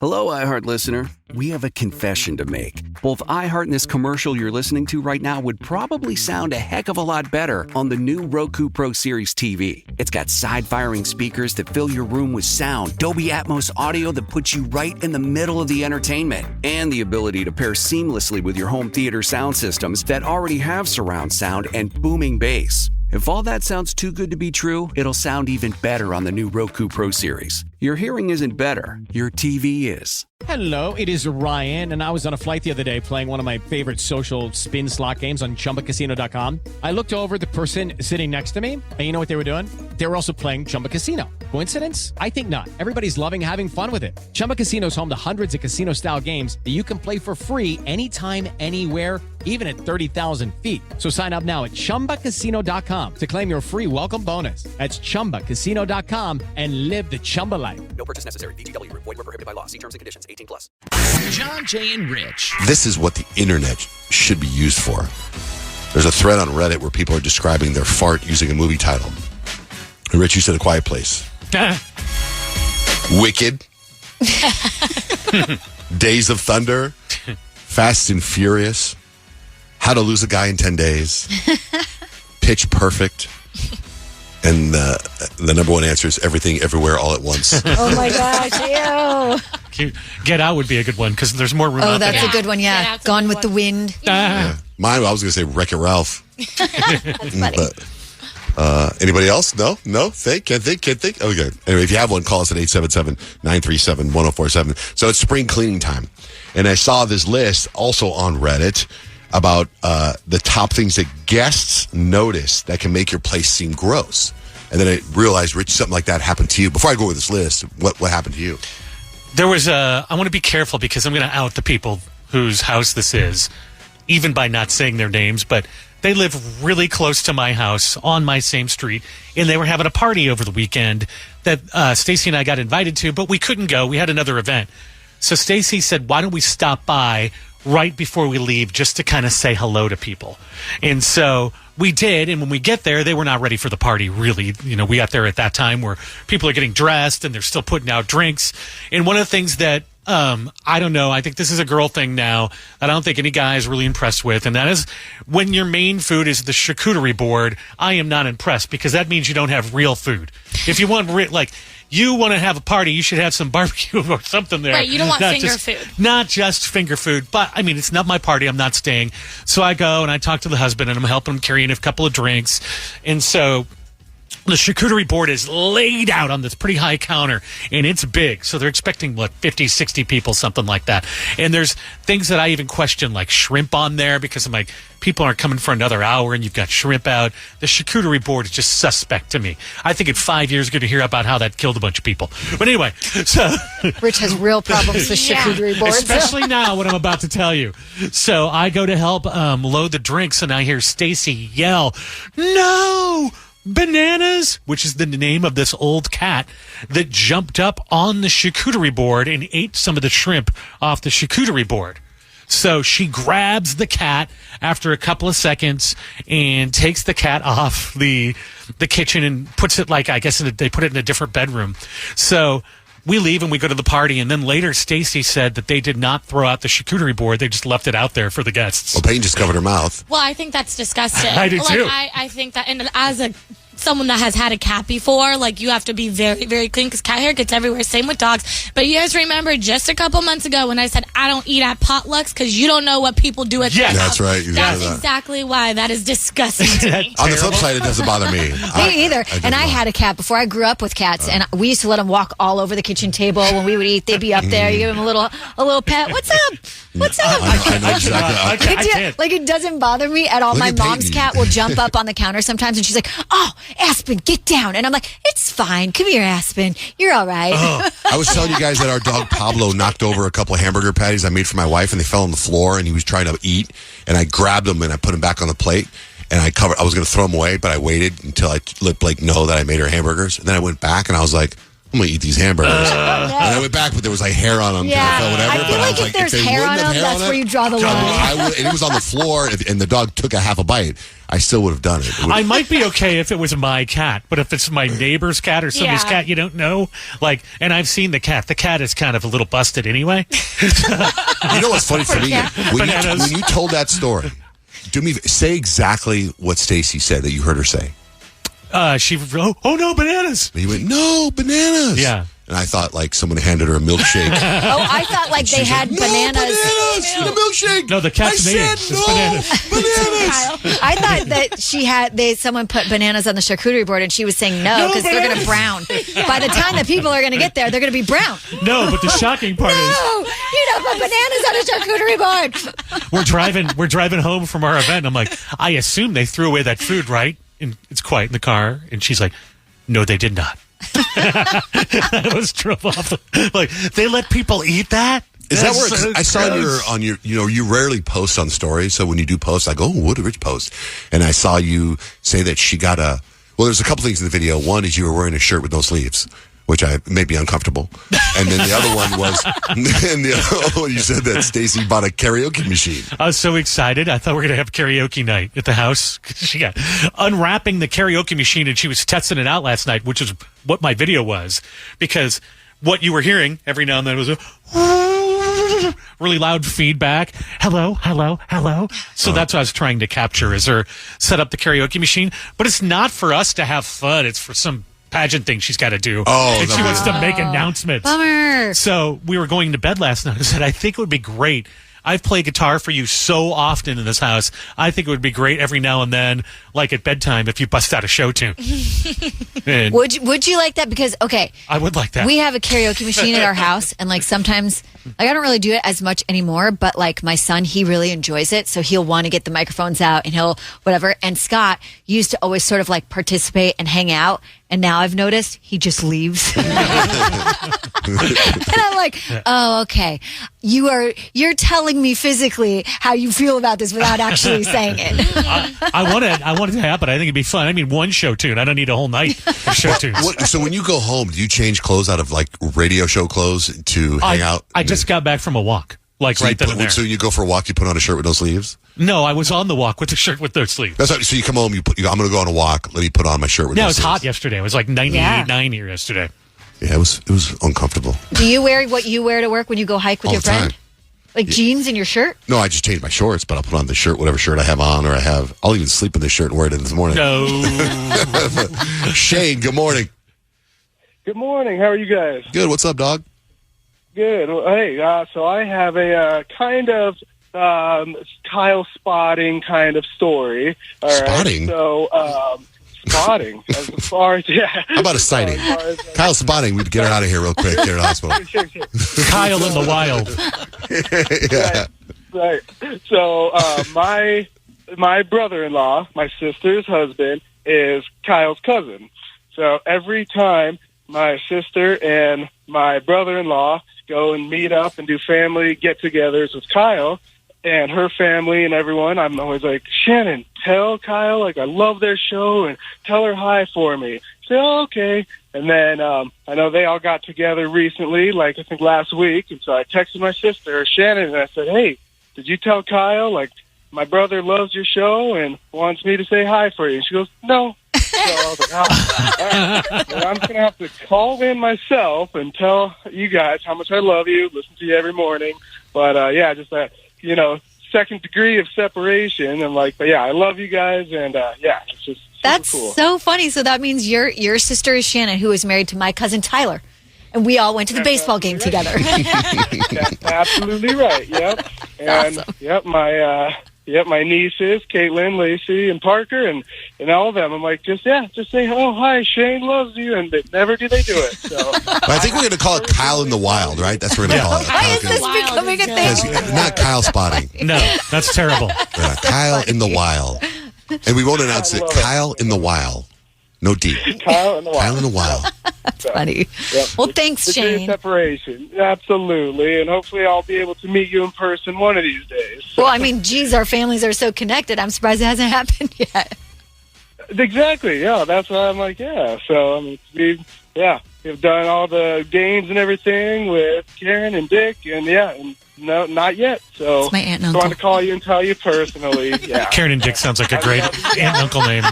Hello, iHeart listener. We have a confession to make. Both iHeart and this commercial you're listening to right now would probably sound a heck of a lot better on the new Roku Pro Series TV. It's got side-firing speakers that fill your room with sound, Dolby Atmos audio that puts you right in the middle of the entertainment, and the ability to pair seamlessly with your home theater sound systems that already have surround sound and booming bass. If all that sounds too good to be true, it'll sound even better on the new Roku Pro Series. Your hearing isn't better, your TV is. Hello, it is Ryan, and I was on a flight the other day playing one of my favorite social spin slot games on ChumbaCasino.com. I looked over at the person sitting next to me, and you know what they were doing? They were also playing Chumba Casino. Coincidence? I think not. Everybody's loving having fun with it. Chumba Casino is home to hundreds of casino-style games that you can play for free anytime, anywhere, even at 30,000 feet. So sign up now at ChumbaCasino.com to claim your free welcome bonus. That's ChumbaCasino.com and live the Chumba life. No purchase necessary. VGW. Void where prohibited by law. See terms and conditions. 18+. John, Jay, and Rich. This is what the internet should be used for. There's a thread on Reddit where people are describing their fart using a movie title. And Rich, you said A Quiet Place. Wicked. Days of Thunder. Fast and Furious. How to Lose a Guy in 10 Days. Pitch Perfect. And the number one answer is Everything, Everywhere, All at Once. Oh, my gosh. Ew. Get Out would be a good one because there's more room out there. Oh, that's a good one, yeah. Gone with the Wind. Yeah. Mine, I was going to say Wreck-It Ralph. That's funny. But, anybody else? No? Can't think. Okay. Anyway, if you have one, call us at 877-937-1047. So it's spring cleaning time. And I saw this list also on Reddit about the top things that guests notice that can make your place seem gross. And then I realized, Rich, something like that happened to you. Before I go with this list, what happened to you? There was I want to be careful because I'm going to out the people whose house this is, even by not saying their names, but they live really close to my house on my same street, and they were having a party over the weekend that Stacy and I got invited to, but we couldn't go. We had another event. So Stacy said, why don't we stop by right before we leave just to kind of say hello to people? And so we did, and when we get there, they were not ready for the party, really. You know, we got there at that time where people are getting dressed and they're still putting out drinks. And one of the things that I don't know, I think this is a girl thing now that I don't think any guy is really impressed with, and that is when your main food is the charcuterie board. I am not impressed because that means you don't have real food. If you want you want to have a party, you should have some barbecue or something there. Right, you don't want food. Not just finger food. But, I mean, it's not my party. I'm not staying. So I go and I talk to the husband, and I'm helping him carry in a couple of drinks. And so the charcuterie board is laid out on this pretty high counter, and it's big. So they're expecting, 50, 60 people, something like that. And there's things that I even question, like shrimp on there, because I'm like, people aren't coming for another hour, and you've got shrimp out. The charcuterie board is just suspect to me. I think in 5 years, you're going to hear about how that killed a bunch of people. But anyway, so Rich has real problems with charcuterie boards. Especially now, what I'm about to tell you. So I go to help load the drinks, and I hear Stacy yell, "No! Bananas," which is the name of this old cat that jumped up on the charcuterie board and ate some of the shrimp off the charcuterie board. So she grabs the cat after a couple of seconds and takes the cat off the kitchen and puts it, I guess they put it in a different bedroom. So we leave and we go to the party, and then later Stacy said that they did not throw out the charcuterie board. They just left it out there for the guests. Well, Peyton just covered her mouth. Well, I think that's disgusting. I do too. I think that, and as someone that has had a cat before, you have to be very, very clean because cat hair gets everywhere. Same with dogs. But you guys remember just a couple months ago when I said I don't eat at potlucks because you don't know what people do at their house. That's right. That's exactly why. That is disgusting to me. On the flip side, it doesn't bother me. Me either. I had a cat before. I grew up with cats, and we used to let them walk all over the kitchen table when we would eat. They'd be up there. You give them a little pet. What's up? What's up? I know exactly. It doesn't bother me at all. Look My at mom's Peyton. cat will jump up on the counter sometimes, and she's like, "Oh, Aspen, get down." And I'm like, "It's fine. Come here, Aspen. You're all right." I was telling you guys that our dog Pablo knocked over a couple of hamburger patties I made for my wife, and they fell on the floor, and he was trying to eat, and I grabbed them and I put them back on the plate, and I was going to throw them away, but I waited until I let Blake know that I made her hamburgers, and then I went back and I was like, oh I'm going to eat these hamburgers. And I went back, but there was like hair on them. Yeah. Whatever, I feel but like if there's they hair wouldn't on have them, that's where you draw the line. and it was on the floor, and the dog took a half a bite. I still would have done it. I might be okay if it was my cat, but if it's my neighbor's cat or somebody's cat you don't know, like, and I've seen the cat is kind of a little busted anyway. You know what's funny for me? When you told that story, say exactly what Stacy said that you heard her say. Oh no, bananas. And you went, no, bananas. Yeah. And I thought like someone handed her a milkshake. I thought like they had bananas. No, bananas in a milkshake. No, the cat's name is bananas. Bananas. I thought that someone put bananas on the charcuterie board, and she was saying no because they're going to brown. By the time the people are going to get there, they're going to be brown. No, but the shocking part is you don't put bananas on a charcuterie board. we're driving home from our event. And I'm like, I assume they threw away that food, right? And it's quiet in the car, and she's like, no, they did not. I was drove off. Like, they let people eat that? Is that where so I saw on your you rarely post on stories, so when you do post, I go, oh, what did Rich post? And I saw you say that she got there's a couple things in the video. One is you were wearing a shirt with no sleeves, which I made me uncomfortable. And then the other one was, you said that Stacy bought a karaoke machine. I was so excited. I thought we were going to have karaoke night at the house. She got unwrapping the karaoke machine, and she was testing it out last night, which is what my video was. Because what you were hearing every now and then was a really loud feedback. Hello, hello, hello. So that's what I was trying to capture, is her set up the karaoke machine. But it's not for us to have fun. It's for some pageant thing she's got to do. And she wants to make announcements. Bummer. So we were going to bed last night. I said, I think it would be great. I've played guitar for you so often in this house. I think it would be great every now and then, like at bedtime, if you bust out a show tune. Would you like that? Because, okay. I would like that. We have a karaoke machine at our house, and like sometimes, like I don't really do it as much anymore, but like my son, he really enjoys it. So he'll want to get the microphones out and he'll whatever. And Scott used to always sort of like participate and hang out. And now I've noticed he just leaves. And I'm like, oh, okay. You're telling me physically how you feel about this without actually saying it. I want it to happen. I think it'd be fun. I mean, one show tune. I don't need a whole night of show tunes. So when you go home, do you change clothes out of like radio show clothes to hang out? I just got back from a walk. Like right then and there. So you go for a walk, you put on a shirt with no sleeves? No, I was on the walk with the shirt with no sleeves. That's right. So you come home, I'm going to go on a walk. Let me put on my shirt with no sleeves. Yeah, it was hot yesterday. It was like 99 here yesterday. Yeah, it was uncomfortable. Do you wear what you wear to work when you go hike with your friend? Like jeans and your shirt? No, I just change my shorts, but I'll put on the shirt, whatever shirt I have on, or I'll even sleep in this shirt and wear it in the morning. No. Shane, good morning. Good morning. How are you guys? Good. What's up, dog? Good. Well, hey, so I have a kind of Kyle spotting kind of story. All spotting? Right? So, spotting. As far as, yeah. How about a sighting? Kyle spotting. We'd get her out of here real quick. Get her to the hospital. Sure. Kyle in the wild. Yeah. Right. So, my brother-in-law, my sister's husband, is Kyle's cousin. So every time my sister and my brother-in-law go and meet up and do family get-togethers with Kyle and her family and everyone, I'm always like, Shannon, tell Kyle, like, I love their show, and tell her hi for me. She said, oh, okay. And then I know they all got together recently, like I think last week, and so I texted my sister, Shannon, and I said, hey, did you tell Kyle, like, my brother loves your show and wants me to say hi for you? And she goes, no. So I was like, oh, all right. Well, I'm going to have to call in myself and tell you guys how much I love you, listen to you every morning. But, yeah, just that, second degree of separation. And, like, but, yeah, I love you guys. And, yeah, it's just That's cool. so funny. So that means your sister is Shannon, who is married to my cousin Tyler. And we all went to the baseball game together. That's absolutely right. Yep. And, awesome. Yep, my nieces, Caitlin, Lacey, and Parker, and all of them. I'm like, just say, oh, hi, Shane loves you, and never do they do it. So I think we're going to call it Kyle in the Wild, right? That's what we're going to call it. Why is this becoming a thing? Not Kyle spotting. No, that's terrible. Kyle in the Wild. And we won't announce it. Kyle in the Wild. No D. Kyle in the Wild. Kyle in the Wild. That's funny. Yep. Well, thanks, Degree of Shane. separation. Absolutely. And hopefully I'll be able to meet you in person one of these days. Well, I mean, geez, our families are so connected. I'm surprised it hasn't happened yet. Exactly. Yeah, that's why I'm like, yeah. So, I mean, we've done all the games and everything with Karen and Dick, and no, not yet. So It's my aunt and I uncle. wanted to call you and tell you personally. Yeah. Karen and Dick sounds like a great aunt and uncle name.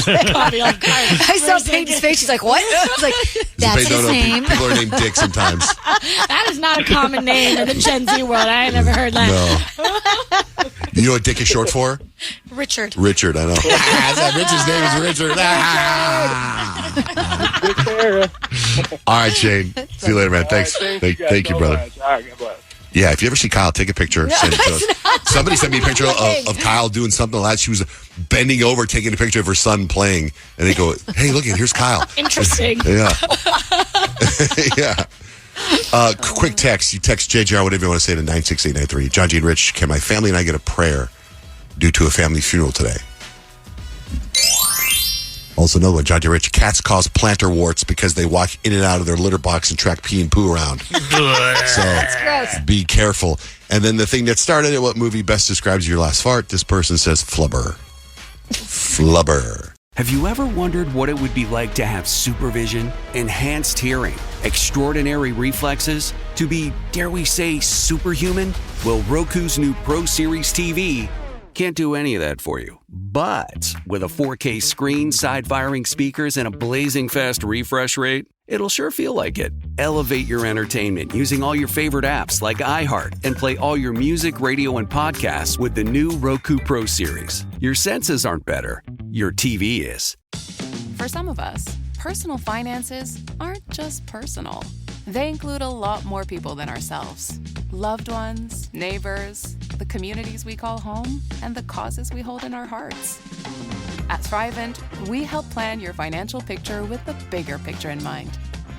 I saw Peyton's face. She's like, what? I was like, that's his name. People are named Dick sometimes. That is not a common name in the Gen Z world. I ain't never heard that. No. You know what Dick is short for? Richard. Richard, I know. Richard's name is Richard. All right, Shane. See you later, man. Thanks. Thank you, brother. All right, God bless. Yeah, if you ever see Kyle, take a picture. Send it to us. Somebody sent me a picture of Kyle doing something like that. She was bending over, taking a picture of her son playing. And they go, hey, look, here's Kyle. Interesting. Yeah. Yeah. Quick text. You text JJR, whatever you want to say, to 96893. John G. and Rich, can my family and I get a prayer due to a family funeral today? Also, another one, John G. Rich, cats cause plantar warts because they walk in and out of their litter box and track pee and poo around. So Gross. be careful. And then the thing that started it, what movie best describes your last fart? This person says flubber. Flubber. Have you ever wondered what it would be like to have supervision, enhanced hearing, extraordinary reflexes, to be, dare we say, superhuman? Well, Roku's new Pro Series TV can't do any of that for you. But with a 4K screen, side-firing speakers, and a blazing fast refresh rate, it'll sure feel like it. Elevate your entertainment using all your favorite apps like iHeart and play all your music, radio, and podcasts with the new Roku Pro Series. Your senses aren't better. Your TV is. For some of us, personal finances aren't just personal. They include a lot more people than ourselves. Loved ones, neighbors, the communities we call home, and the causes we hold in our hearts. At Thrivent, we help plan your financial picture with the bigger picture in mind.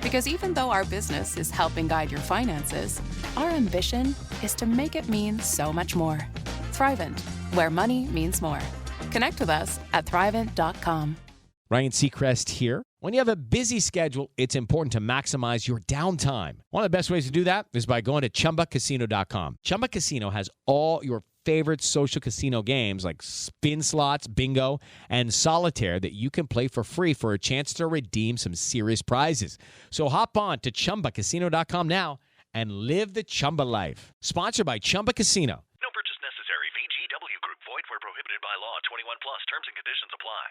Because even though our business is helping guide your finances, our ambition is to make it mean so much more. Thrivent, where money means more. Connect with us at Thrivent.com. Ryan Seacrest here. When you have a busy schedule, it's important to maximize your downtime. One of the best ways to do that is by going to ChumbaCasino.com. Chumba Casino has all your favorite social casino games like spin slots, bingo, and solitaire that you can play for free for a chance to redeem some serious prizes. So hop on to ChumbaCasino.com now and live the Chumba life. Sponsored by Chumba Casino. No purchase necessary. VGW Group. Void where prohibited by law. 21 plus. Terms and conditions apply.